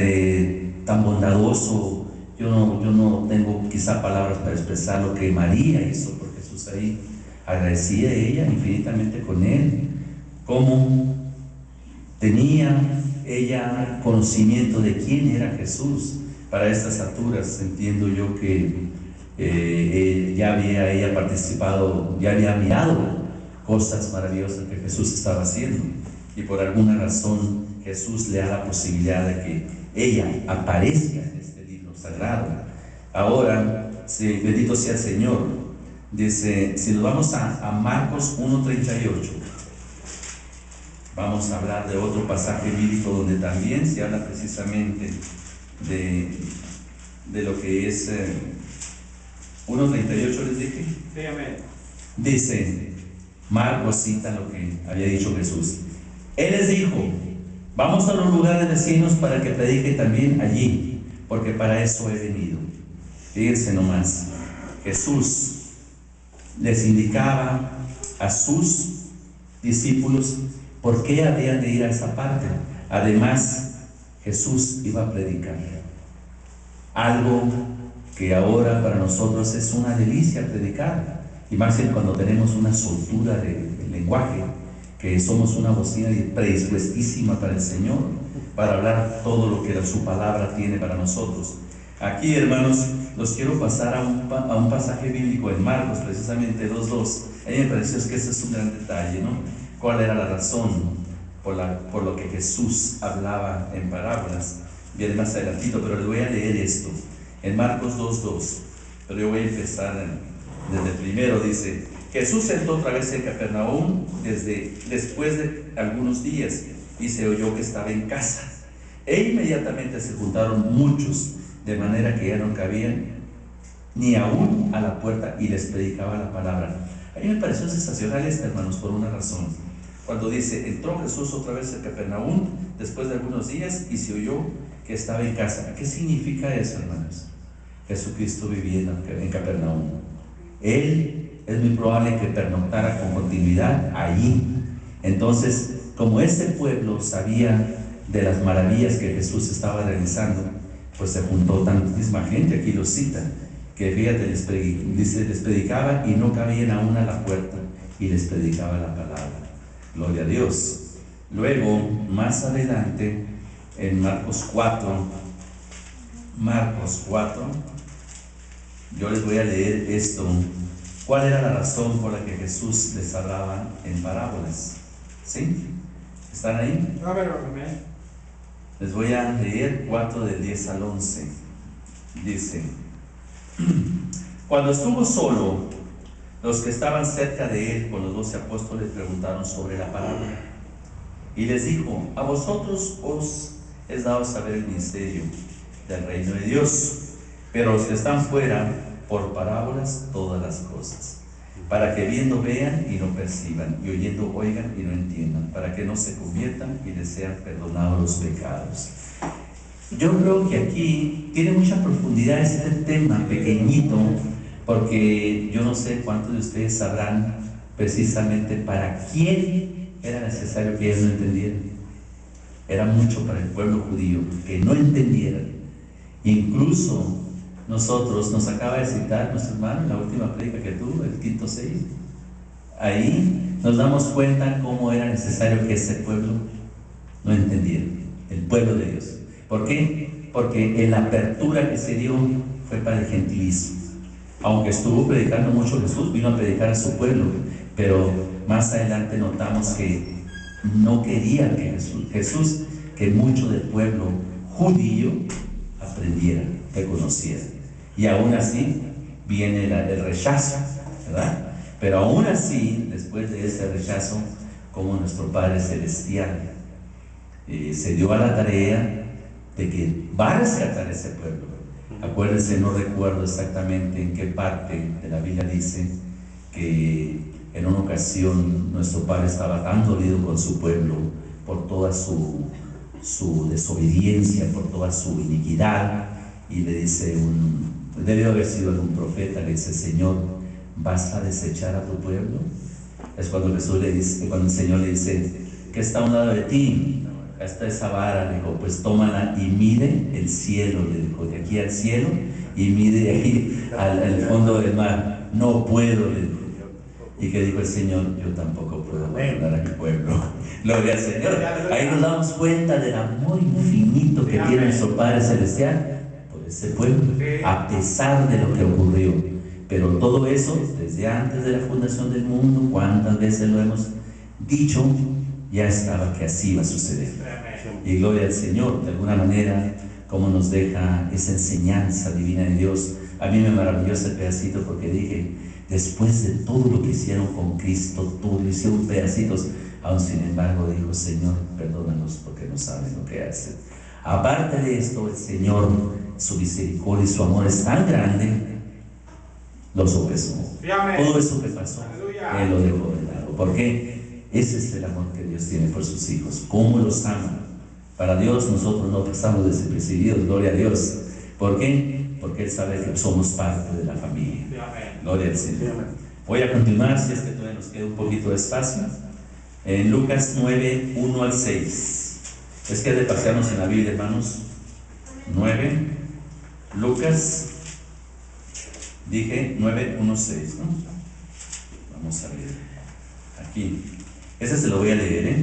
[SPEAKER 3] bondadoso. Yo no tengo quizá palabras para expresar lo que María hizo por Jesús ahí. Agradecía a ella infinitamente con él, cómo tenía ella conocimiento de quién era Jesús. Para estas alturas entiendo yo que ya había ella participado, ya había mirado cosas maravillosas que Jesús estaba haciendo, y por alguna razón Jesús le da la posibilidad de que ella aparezca en este libro sagrado. Ahora, bendito sea el Señor. Dice, si nos vamos a Marcos 1:38, vamos a hablar de otro pasaje bíblico donde también se habla precisamente de lo que es 1:38, les dije.
[SPEAKER 2] Sí, amén.
[SPEAKER 3] Dice, Marcos cita lo que había dicho Jesús. Él les dijo: vamos a los lugares vecinos para que predique también allí, porque para eso he venido. Fíjense nomás, Jesús les indicaba a sus discípulos por qué habían de ir a esa parte. Además, Jesús iba a predicar algo que ahora para nosotros es una delicia predicar, y más bien cuando tenemos una soltura de lenguaje, que somos una bocina predispuestísima para el Señor, para hablar todo lo que su palabra tiene para nosotros. Aquí, hermanos, los quiero pasar a un pasaje bíblico en Marcos, precisamente 2:2. A mí me pareció que ese es un gran detalle, ¿no? ¿Cuál era la razón por lo que Jesús hablaba en parábolas? Viene más adelantito, pero les voy a leer esto. en Marcos 2:2, pero yo voy a empezar desde el primero. Dice: Jesús entró otra vez en Capernaum después de algunos días, y se oyó que estaba en casa. E inmediatamente se juntaron muchos, de manera que ya no cabían ni aún a la puerta, y les predicaba la palabra. A mí me pareció sensacional esto, hermanos, por una razón. Cuando dice: entró Jesús otra vez en Capernaum después de algunos días, y se oyó que estaba en casa. ¿Qué significa eso, hermanos? Jesucristo vivía en Capernaum. Él es muy probable que pernoctara con continuidad allí. Entonces, como ese pueblo sabía de las maravillas que Jesús estaba realizando, pues se juntó tantísima gente. Aquí lo cita, que fíjate, les predicaba y no cabían aún a la puerta, y les predicaba la palabra. Gloria a Dios. Luego, más adelante, en Marcos 4, yo les voy a leer esto. ¿Cuál era la razón por la que Jesús les hablaba en parábolas? ¿Sí? ¿Están ahí?
[SPEAKER 2] Amén.
[SPEAKER 3] Les voy a leer 4 del 10 al 11. Dice: Cuando estuvo solo, los que estaban cerca de él con los 12 apóstoles preguntaron sobre la parábola. Y les dijo: a vosotros os es dado saber el misterio del reino de Dios, pero los que están fuera, por parábolas todas las cosas, para que viendo vean y no perciban, y oyendo oigan y no entiendan, para que no se conviertan y les sean perdonados los pecados. Yo creo que aquí tiene mucha profundidad este tema pequeñito, porque yo no sé cuántos de ustedes sabrán precisamente para quién era necesario que ellos no entendieran. Era mucho para el pueblo judío que no entendieran. Incluso nosotros, nos acaba de citar nuestro hermano en la última prédica que tuvo, el quinto 6. Ahí nos damos cuenta cómo era necesario que ese pueblo no entendiera, el pueblo de Dios. ¿Por qué? Porque en la apertura que se dio fue para el gentilismo. Aunque estuvo predicando mucho Jesús, vino a predicar a su pueblo, pero más adelante notamos que no quería que Jesús, que mucho del pueblo judío aprendiera, que conociera. Y aún así viene el rechazo, ¿verdad? Pero aún así, después de ese rechazo, como nuestro Padre Celestial se dio a la tarea de que va a rescatar ese pueblo. Acuérdense, no recuerdo exactamente en qué parte de la Biblia dice que en una ocasión nuestro Padre estaba tan dolido con su pueblo por toda su desobediencia, por toda su iniquidad, y le dice debió haber sido algún profeta, le dice: Señor, ¿vas a desechar a tu pueblo? Es cuando Jesús le dice, cuando el Señor le dice: ¿qué está a un lado de ti? Acá está esa vara. Le dijo: pues tómala y mide el cielo. Le dijo: de aquí al cielo, y mide ahí al fondo del mar. No puedo, le dijo. ¿Y qué dijo el Señor? Yo tampoco puedo abandonar a mi pueblo. Gloria al Señor. Ahí nos damos cuenta del amor infinito que tiene nuestro Padre Celestial por ese pueblo, a pesar de lo que ocurrió. Pero todo eso, desde antes de la fundación del mundo, cuántas veces lo hemos dicho, ya estaba que así iba a suceder. Y gloria al Señor, de alguna manera, como nos deja esa enseñanza divina de Dios. A mí me maravilló ese pedacito, porque dije: después de todo lo que hicieron con Cristo, todo lo hicieron pedacitos, aún sin embargo dijo: Señor, perdónanos porque no saben lo que hacen. Aparte de esto, el Señor, su misericordia y su amor es tan grande, lo sopesó. Todo eso que pasó, Él lo dejó de lado. ¿Por qué? Ese es el amor que Dios tiene por sus hijos. ¿Cómo los ama? Para Dios nosotros no pasamos desapercibidos, gloria a Dios. ¿Por qué? Porque Él sabe que somos parte de la familia. Gloria al Señor. Voy a continuar, si es que todavía nos queda un poquito de espacio. En Lucas 9, 1 al 6. Es que de pasearnos en la Biblia, hermanos. 9, Lucas, dije 9, 1, 6, ¿no? Vamos a ver. Aquí. Ese se lo voy a leer,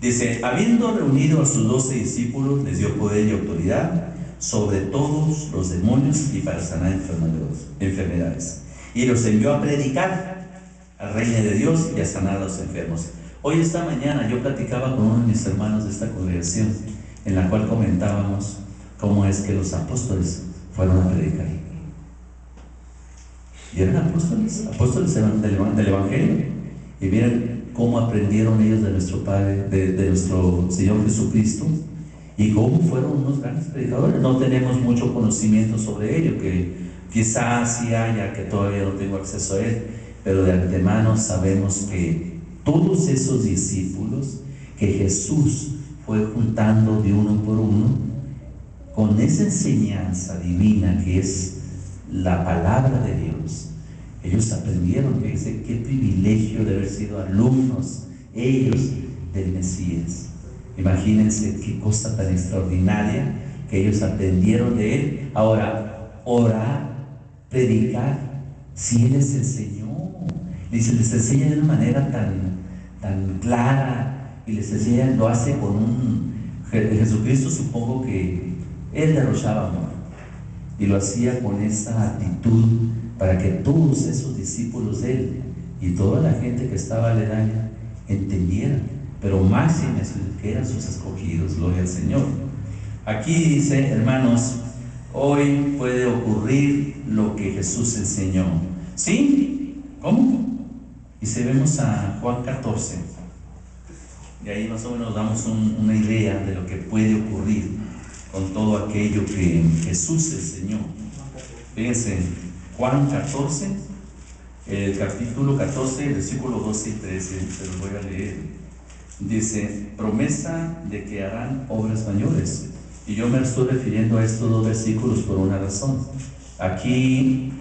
[SPEAKER 3] Dice: habiendo reunido a sus 12 discípulos, les dio poder y autoridad sobre todos los demonios y para sanar enfermedades. Y los envió a predicar al reino de Dios y a sanar a los enfermos. Hoy, esta mañana, yo platicaba con uno de mis hermanos de esta congregación, en la cual comentábamos cómo es que los apóstoles fueron a predicar. Y eran apóstoles del Evangelio. Y miren cómo aprendieron ellos de nuestro Padre, de nuestro Señor Jesucristo, y cómo fueron unos grandes predicadores. No tenemos mucho conocimiento sobre ello, que quizás sí haya, que todavía no tengo acceso a él, pero de antemano sabemos que todos esos discípulos que Jesús fue juntando de uno por uno, con esa enseñanza divina que es la palabra de Dios, ellos aprendieron. Fíjense qué privilegio de haber sido alumnos ellos del Mesías. Imagínense qué cosa tan extraordinaria que ellos aprendieron de él. Ahora, orar, predicar, si él les enseñó, les enseña de una manera tan clara, y les enseña, lo hace con Jesucristo, supongo que él derrochaba amor, y lo hacía con esa actitud para que todos esos discípulos de él y toda la gente que estaba aledaña entendieran, pero máxime que eran sus escogidos. Gloria al Señor. Aquí dice, hermanos, hoy puede ocurrir lo que Jesús enseñó. ¿Sí? ¿Cómo? Y si vemos a Juan 14, y ahí más o menos damos una idea de lo que puede ocurrir con todo aquello que Jesús enseñó. Fíjense, Juan 14, el capítulo 14, versículo 12 y 13, se los voy a leer. Dice, promesa de que harán obras mayores. Y yo me estoy refiriendo a estos dos versículos por una razón. Aquí,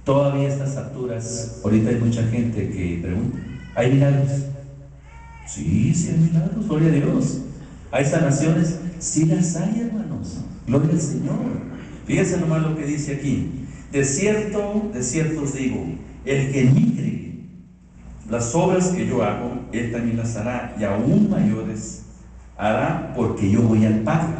[SPEAKER 3] todavía a estas alturas, ahorita hay mucha gente que pregunta, ¿hay milagros? Sí, sí hay milagros, gloria a Dios. ¿Hay sanaciones? Sí las hay, hermanos, gloria al Señor. Fíjense nomás lo que dice aquí. De cierto os digo, el que en mí cree, las obras que yo hago, él también las hará, y aún mayores hará, porque yo voy al Padre.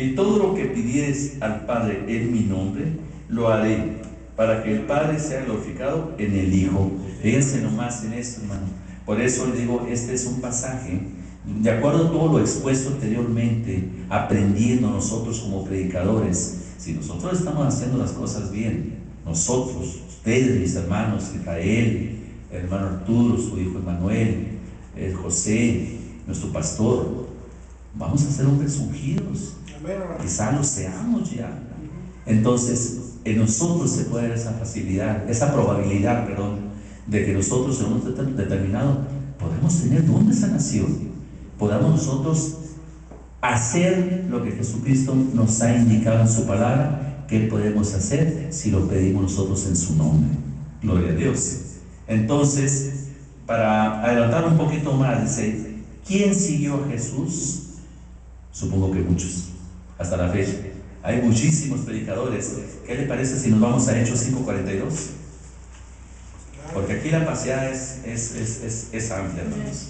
[SPEAKER 3] Y todo lo que pidieres al Padre en mi nombre, lo haré, para que el Padre sea glorificado en el Hijo. Fíjense nomás en esto, hermano. Por eso les digo, este es un pasaje, de acuerdo a todo lo expuesto anteriormente, aprendiendo nosotros como predicadores. Si nosotros estamos haciendo las cosas bien, nosotros, ustedes, mis hermanos, Israel, el hermano Arturo, su hijo Emanuel, José, nuestro pastor, vamos a ser hombres ungidos. Quizá lo seamos ya. Entonces, en nosotros se puede dar esa facilidad, esa probabilidad, de que nosotros en un momento determinado podemos tener don de sanación, podamos nosotros hacer lo que Jesucristo nos ha indicado en su palabra que podemos hacer si lo pedimos nosotros en su nombre. Gloria a Dios. Entonces, para adelantar un poquito más, dice, ¿quién siguió a Jesús? Supongo que muchos, hasta la fecha. Hay muchísimos predicadores. ¿Qué le parece si nos vamos a Hechos 5:42? Porque aquí la paseada es amplia, hermanos.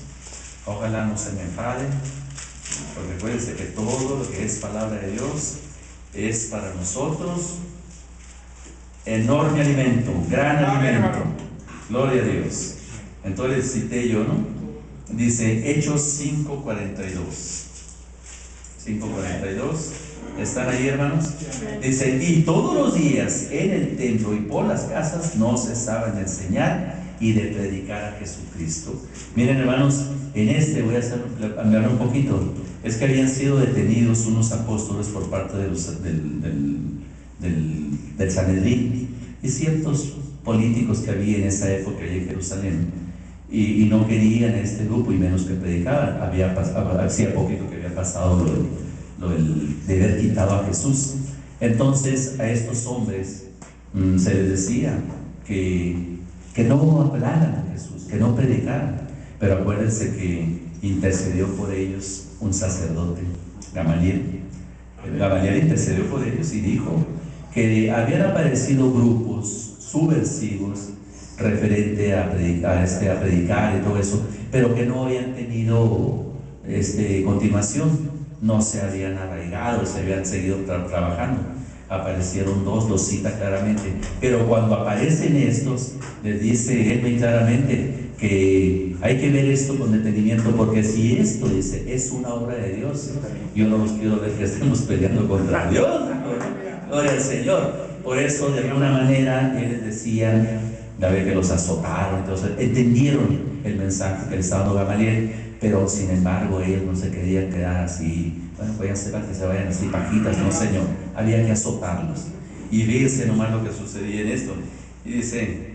[SPEAKER 3] Ojalá no se me enfade, porque recuérdense que todo lo que es palabra de Dios es para nosotros enorme alimento, gran alimento. Gloria a Dios. Entonces cité yo, ¿no? Dice Hechos 5:42. 5:42. ¿Están ahí, hermanos? Dice, y todos los días en el templo y por las casas no cesaban de enseñar y de predicar a Jesucristo. Miren, hermanos, en voy a hablar un poquito. Es que habían sido detenidos unos apóstoles por parte de del Sanedrín y ciertos políticos que había en esa época allí en Jerusalén, y no querían este grupo, y menos que predicaban. Hacía poquito que había pasado de haber quitado a Jesús. Entonces a estos hombres se les decía que no hablaran de Jesús, que no predicaran. Pero acuérdense que intercedió por ellos un sacerdote, Gamaliel. Gamaliel intercedió por ellos y dijo que habían aparecido grupos subversivos referente a predicar y todo eso, pero que no habían tenido continuación, no se habían arraigado, se habían seguido trabajando. Aparecieron dos, los cita claramente, pero cuando aparecen estos, les dice él muy claramente que hay que ver esto con detenimiento, porque si esto, dice, es una obra de Dios, yo no los quiero ver que estemos peleando contra Dios. Gloria al Señor. Por eso, de alguna manera, Él les decía, la vez que los azotaron, entonces entendieron el mensaje que les estaba dando Gamaliel, pero sin embargo, ellos no se querían quedar así. Bueno, pueden ser que se vayan así pajitas, no, Señor. Había que azotarlos. Y fíjense nomás lo que sucedía en esto. Y dice: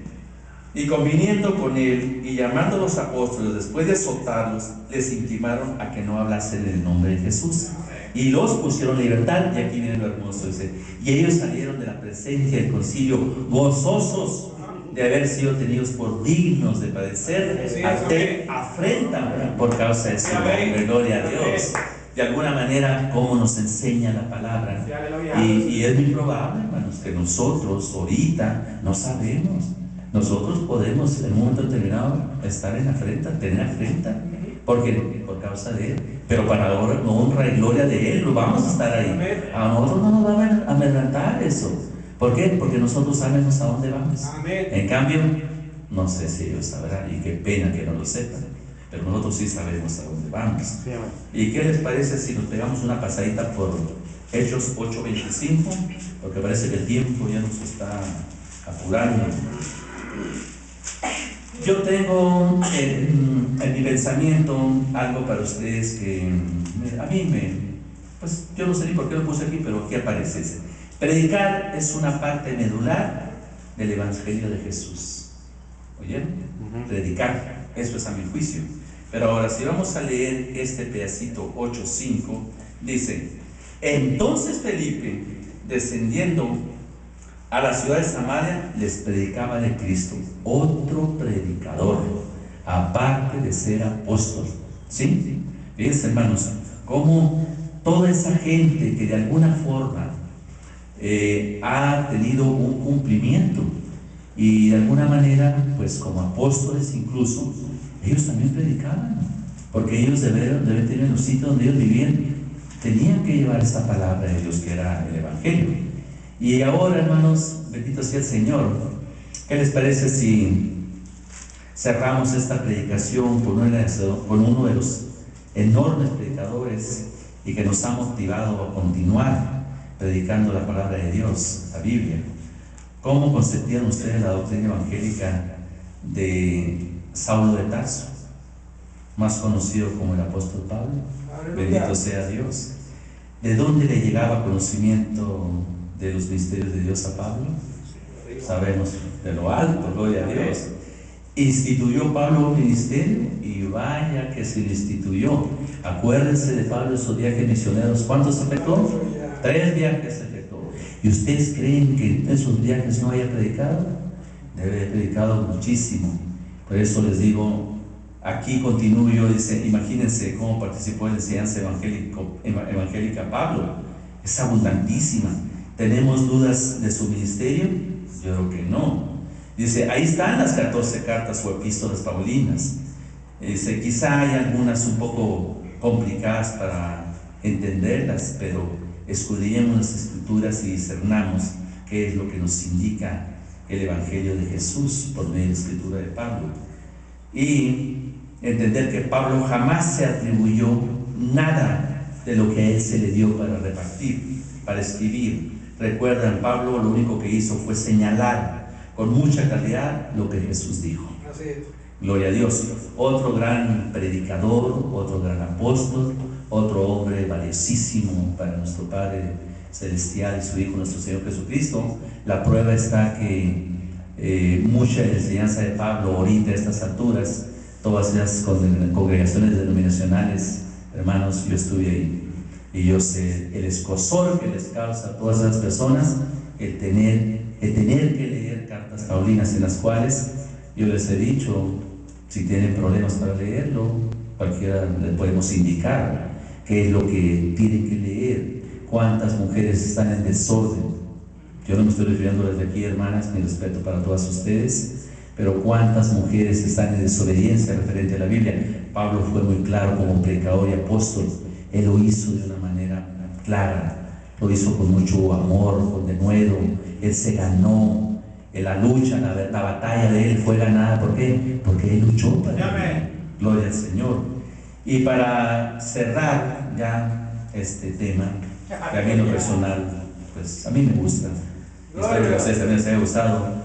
[SPEAKER 3] y conviniendo con él y llamando a los apóstoles, después de azotarlos, les intimaron a que no hablasen en el nombre de Jesús. Y los pusieron en libertad. Y aquí viene lo hermoso, dice: y ellos salieron de la presencia del concilio gozosos de haber sido tenidos por dignos de padecer afrenta por causa de su nombre. Gloria a Dios. De alguna manera, como nos enseña la palabra. Y es muy probable, hermanos, que nosotros ahorita no sabemos. Nosotros podemos en un momento determinado estar en afrenta, tener afrenta, porque por causa de Él, pero para la honra y gloria de Él, vamos a estar ahí. A nosotros no nos va a amedrentar eso. ¿Por qué? Porque nosotros sabemos a dónde vamos. En cambio, no sé si ellos sabrán, y qué pena que no lo sepan, pero nosotros sí sabemos a dónde vamos. ¿Y qué les parece si nos pegamos una pasadita por Hechos 8:25? Porque parece que el tiempo ya nos está apurando. Yo tengo en mi pensamiento algo para ustedes que a mí pues yo no sé ni por qué lo puse aquí, pero aquí aparece. Predicar es una parte medular del Evangelio de Jesús. ¿Oyeron? Predicar, eso es a mi juicio. Pero ahora, si vamos a leer este pedacito 8:5, dice: entonces Felipe, descendiendo a la ciudad de Samaria, les predicaba de Cristo, otro predicador, aparte de ser apóstol. ¿Sí? Fíjense, hermanos, cómo toda esa gente que de alguna forma ha tenido un cumplimiento y de alguna manera, pues como apóstoles incluso, ellos también predicaban, porque ellos deben tener en los sitios donde ellos vivían, tenían que llevar esta palabra de Dios que era el Evangelio. Y ahora, hermanos, bendito sea el Señor, ¿qué les parece si cerramos esta predicación con uno de los enormes predicadores y que nos ha motivado a continuar predicando la palabra de Dios, la Biblia? ¿Cómo concebían ustedes la doctrina evangélica de Saulo de Tarso, más conocido como el apóstol Pablo? Bendito sea Dios. ¿De dónde le llegaba conocimiento de los misterios de Dios a Pablo? Sabemos, de lo alto, gloria a Dios. Instituyó Pablo un ministerio, y vaya que se lo instituyó. Acuérdense de Pablo, esos viajes misioneros. ¿Cuántos efectuó? 3 viajes efectuó. ¿Y ustedes creen que en esos viajes no haya predicado? Debe haber predicado muchísimo. Por eso les digo, aquí continúo yo, dice, imagínense cómo participó en la enseñanza evangélica Pablo. Es abundantísima. ¿Tenemos dudas de su ministerio? Yo creo que no. Dice, ahí están las 14 cartas o epístolas paulinas. Dice, quizá hay algunas un poco complicadas para entenderlas, pero escudriñemos las escrituras y discernamos qué es lo que nos indica el Evangelio de Jesús por medio de la escritura de Pablo. Y entender que Pablo jamás se atribuyó nada de lo que a él se le dio para repartir, para escribir. Recuerdan, Pablo lo único que hizo fue señalar con mucha claridad lo que Jesús dijo. Gloria a Dios. Otro gran predicador, otro gran apóstol, otro hombre valiosísimo para nuestro Padre Celestial y su Hijo, nuestro Señor Jesucristo. La prueba está que mucha enseñanza de Pablo ahorita a estas alturas, todas esas congregaciones denominacionales, hermanos, yo estuve ahí y yo sé el escozor que les causa a todas esas personas el tener que leer cartas paulinas, en las cuales yo les he dicho, si tienen problemas para leerlo, cualquiera les podemos indicar qué es lo que tienen que leer. Cuántas mujeres están en desorden. Yo no me estoy refiriendo desde aquí, hermanas, mi respeto para todas ustedes, pero cuántas mujeres están en desobediencia referente a la Biblia. Pablo fue muy claro como predicador y apóstol. Él lo hizo de una manera clara, lo hizo con mucho amor, con denuedo. Él se ganó en la lucha, la batalla de él fue ganada. ¿Por qué? Porque él luchó para él. Gloria al Señor. Y para cerrar ya este tema, que a mí en lo personal pues a mí me gusta. Espero que a ustedes también les haya gustado.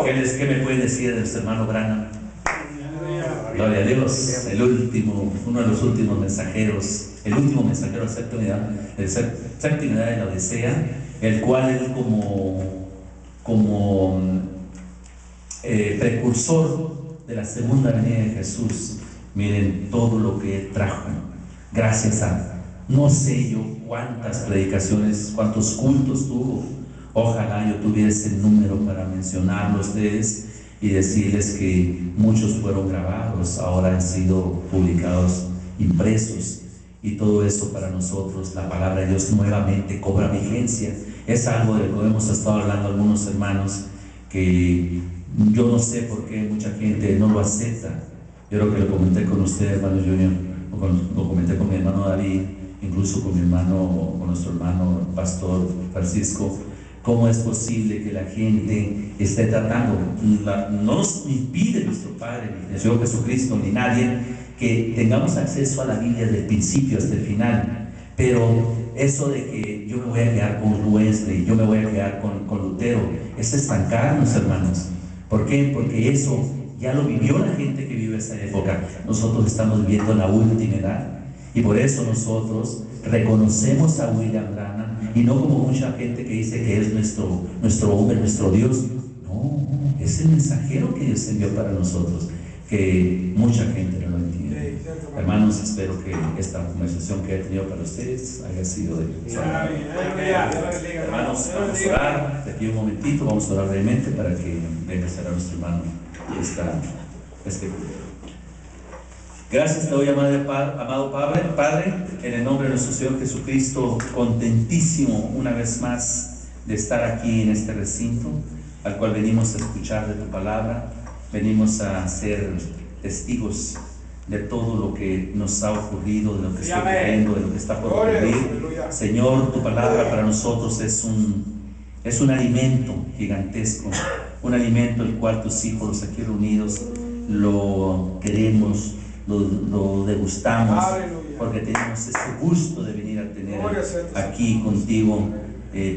[SPEAKER 3] ¿Qué me puede decir de nuestro hermano Branham? Gloria a Dios, uno de los últimos mensajeros, el último mensajero del séptima edad de la Odisea, el cual él como precursor de la segunda venida de Jesús, miren todo lo que él trajo, gracias a, no sé yo cuántas predicaciones, cuántos cultos tuvo. Ojalá yo tuviera ese número para mencionarlo a ustedes y decirles que muchos fueron grabados, ahora han sido publicados, impresos, y todo eso para nosotros, la palabra de Dios nuevamente cobra vigencia. Es algo de lo que hemos estado hablando algunos hermanos, que yo no sé por qué mucha gente no lo acepta. Yo creo que lo comenté con usted, hermano Junior, lo comenté con mi hermano David, incluso con nuestro hermano Pastor Francisco. ¿Cómo es posible que la gente esté tratando? No nos impide nuestro Padre, ni el Señor Jesucristo, ni nadie, que tengamos acceso a la Biblia del principio hasta el final. Pero eso de que yo me voy a quedar con Wesley, yo me voy a quedar con Lutero, es estancarnos, hermanos. ¿Por qué? Porque eso ya lo vivió la gente que vive esa época. Nosotros estamos viviendo la última edad. Y por eso nosotros reconocemos a William Branham, y no como mucha gente que dice que es nuestro hombre, nuestro Dios. No, es el mensajero que Dios envió para nosotros, que mucha gente no lo entiende. Hermanos, espero que esta conversación que he tenido para ustedes haya sido de hermanos, vamos a orar de aquí un momentito, vamos a orar brevemente para que venga a ser a nuestro hermano este culto. Gracias te doy, amado Padre, en el nombre de nuestro Señor Jesucristo, contentísimo una vez más de estar aquí en este recinto, al cual venimos a escuchar de tu palabra, venimos a ser testigos de todo lo que nos ha ocurrido, de lo que está ocurriendo, de lo que está por ocurrir. Señor, tu palabra para nosotros es un alimento gigantesco, un alimento el cual tus hijos, los aquí reunidos, lo queremos, lo degustamos, porque tenemos ese gusto de venir a tener aquí contigo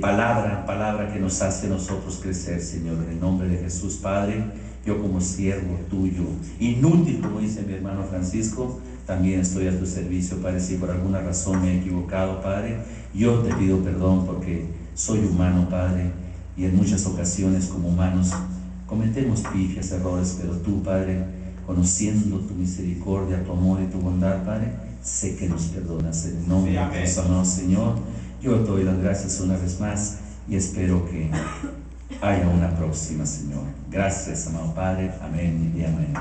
[SPEAKER 3] palabra que nos hace a nosotros crecer, Señor. En el nombre de Jesús, Padre, yo como siervo tuyo, inútil, como dice mi hermano Francisco, también estoy a tu servicio, Padre. Si por alguna razón me he equivocado, Padre, yo te pido perdón, porque soy humano, Padre, y en muchas ocasiones como humanos cometemos pifias, errores, pero tú, Padre, conociendo tu misericordia, tu amor y tu bondad, Padre, sé que nos perdonas. En el nombre de Dios, amado Señor, yo te doy las gracias una vez más y espero que haya una próxima, Señor. Gracias, amado Padre. Amén y amén.